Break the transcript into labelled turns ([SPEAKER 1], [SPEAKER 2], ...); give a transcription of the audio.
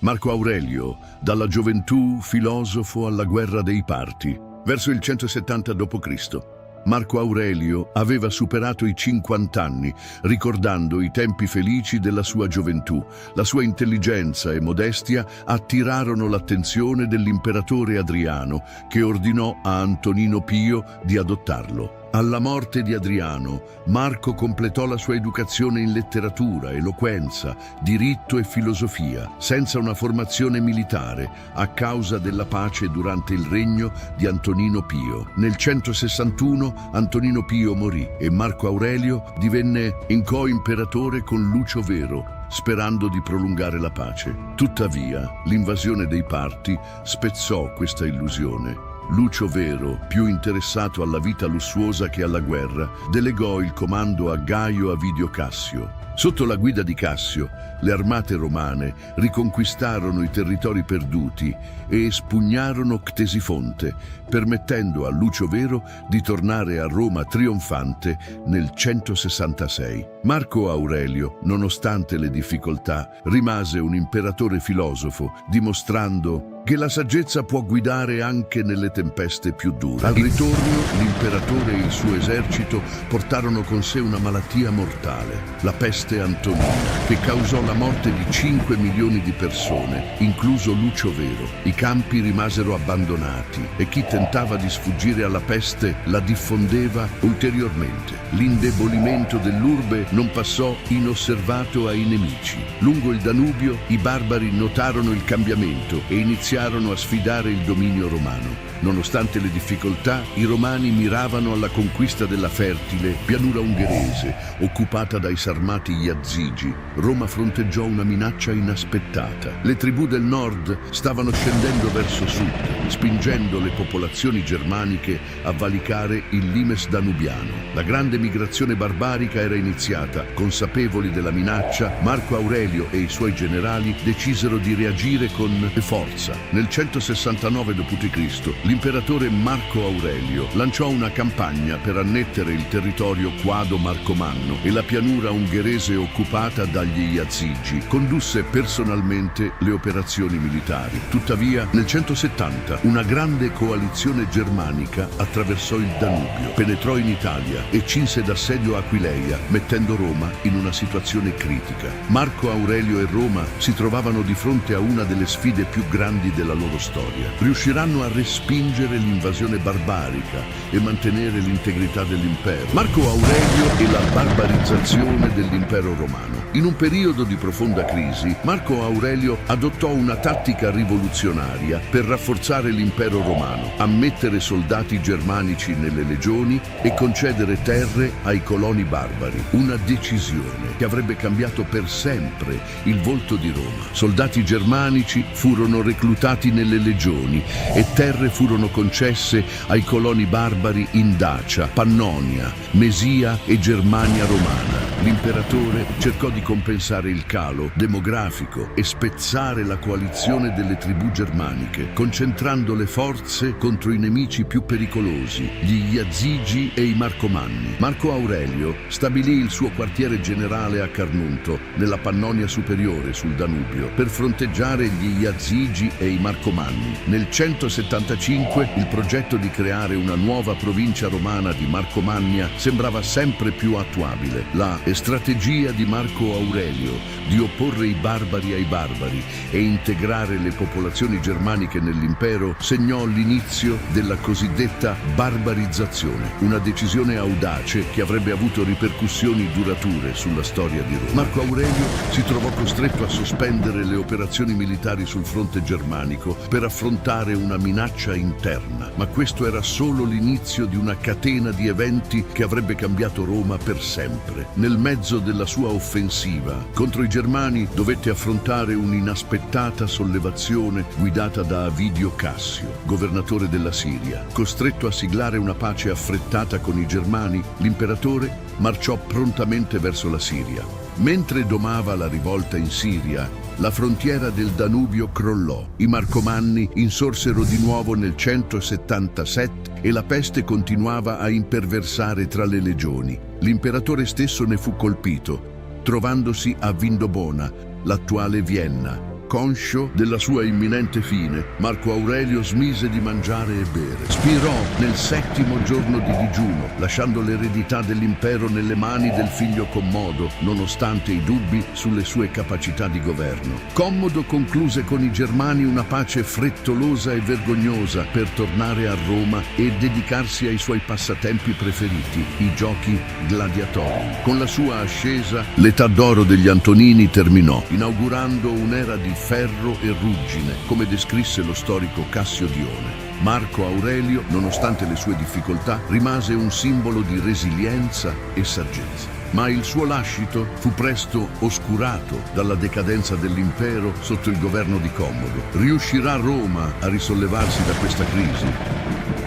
[SPEAKER 1] Marco Aurelio, dalla gioventù filosofo alla guerra dei Parti. Verso il 170 d.C. Marco Aurelio aveva superato i 50 anni, ricordando i tempi felici della sua gioventù. La sua intelligenza e modestia attirarono l'attenzione dell'imperatore Adriano, che ordinò a Antonino Pio di adottarlo. Alla morte di Adriano, Marco completò la sua educazione in letteratura, eloquenza, diritto e filosofia, senza una formazione militare, a causa della pace durante il regno di Antonino Pio. Nel 161 Antonino Pio morì e Marco Aurelio divenne in coimperatore con Lucio Vero, sperando di prolungare la pace. Tuttavia, l'invasione dei Parti spezzò questa illusione. Lucio Vero, più interessato alla vita lussuosa che alla guerra, delegò il comando a Gaio Avidio Cassio. Sotto la guida di Cassio, le armate romane riconquistarono i territori perduti e espugnarono Ctesifonte, permettendo a Lucio Vero di tornare a Roma trionfante nel 166. Marco Aurelio, nonostante le difficoltà, rimase un imperatore filosofo, dimostrando che la saggezza può guidare anche nelle tempeste più dure. Al ritorno, l'imperatore e il suo esercito portarono con sé una malattia mortale, la peste antonina, che causò la morte di 5 milioni di persone, incluso Lucio Vero. I campi rimasero abbandonati e chi tentava di sfuggire alla peste la diffondeva ulteriormente. L'indebolimento dell'urbe non passò inosservato ai nemici. Lungo il Danubio, i barbari notarono il cambiamento e iniziarono a sfidare il dominio romano. Nonostante le difficoltà, i romani miravano alla conquista della fertile pianura ungherese, occupata dai sarmati Iazigi. Roma fronteggiò una minaccia inaspettata. Le tribù del nord stavano scendendo verso sud, spingendo le popolazioni germaniche a valicare il limes danubiano. La grande migrazione barbarica era iniziata. Consapevoli della minaccia, Marco Aurelio e i suoi generali decisero di reagire con forza. Nel 169 d.C., l'imperatore Marco Aurelio lanciò una campagna per annettere il territorio quado-marcomanno e la pianura ungherese occupata dagli Iazigi. Condusse personalmente le operazioni militari. Tuttavia, nel 170, una grande coalizione germanica attraversò il Danubio, penetrò in Italia e cinse d'assedio Aquileia, mettendo Roma in una situazione critica. Marco Aurelio e Roma si trovavano di fronte a una delle sfide più grandi della loro storia. Riusciranno a respingere l'invasione barbarica e mantenere l'integrità dell'impero. Marco Aurelio e la barbarizzazione dell'impero romano. In un periodo di profonda crisi, Marco Aurelio adottò una tattica rivoluzionaria per rafforzare l'impero romano, ammettere soldati germanici nelle legioni e concedere terre ai coloni barbari. Una decisione che avrebbe cambiato per sempre il volto di Roma. Soldati germanici furono reclutati nelle legioni e terre furono concesse ai coloni barbari in Dacia, Pannonia, Mesia e Germania romana. L'imperatore cercò di compensare il calo demografico e spezzare la coalizione delle tribù germaniche, concentrando le forze contro i nemici più pericolosi, gli Iazigi e i Marcomanni. Marco Aurelio stabilì il suo quartiere generale a Carnunto, nella Pannonia superiore sul Danubio, per fronteggiare gli Iazigi e i Marcomanni. Nel 175 il progetto di creare una nuova provincia romana di Marcomannia sembrava sempre più attuabile. La strategia di Marco Aurelio di opporre i barbari ai barbari e integrare le popolazioni germaniche nell'impero segnò l'inizio della cosiddetta barbarizzazione, una decisione audace che avrebbe avuto ripercussioni durature sulla storia di Roma. Marco Aurelio si trovò costretto a sospendere le operazioni militari sul fronte germanico per affrontare una minaccia interna, ma questo era solo l'inizio di una catena di eventi che avrebbe cambiato Roma per sempre. Nel mezzo della sua offensiva contro i Germani dovette affrontare un'inaspettata sollevazione guidata da Avidio Cassio, governatore della Siria. Costretto a siglare una pace affrettata con i Germani, l'imperatore marciò prontamente verso la Siria. Mentre domava la rivolta in Siria, la frontiera del Danubio crollò. I Marcomanni insorsero di nuovo nel 177 e la peste continuava a imperversare tra le legioni. L'imperatore stesso ne fu colpito, trovandosi a Vindobona, l'attuale Vienna, conscio della sua imminente fine, Marco Aurelio smise di mangiare e bere. Spirò nel 7° giorno di digiuno, lasciando l'eredità dell'impero nelle mani del figlio Commodo, nonostante i dubbi sulle sue capacità di governo. Commodo concluse con i Germani una pace frettolosa e vergognosa per tornare a Roma e dedicarsi ai suoi passatempi preferiti, i giochi gladiatori. Con la sua ascesa, l'età d'oro degli Antonini terminò, inaugurando un'era di ferro e ruggine, come descrisse lo storico Cassio Dione. Marco Aurelio, nonostante le sue difficoltà, rimase un simbolo di resilienza e saggezza. Ma il suo lascito fu presto oscurato dalla decadenza dell'impero sotto il governo di Commodo. Riuscirà Roma a risollevarsi da questa crisi?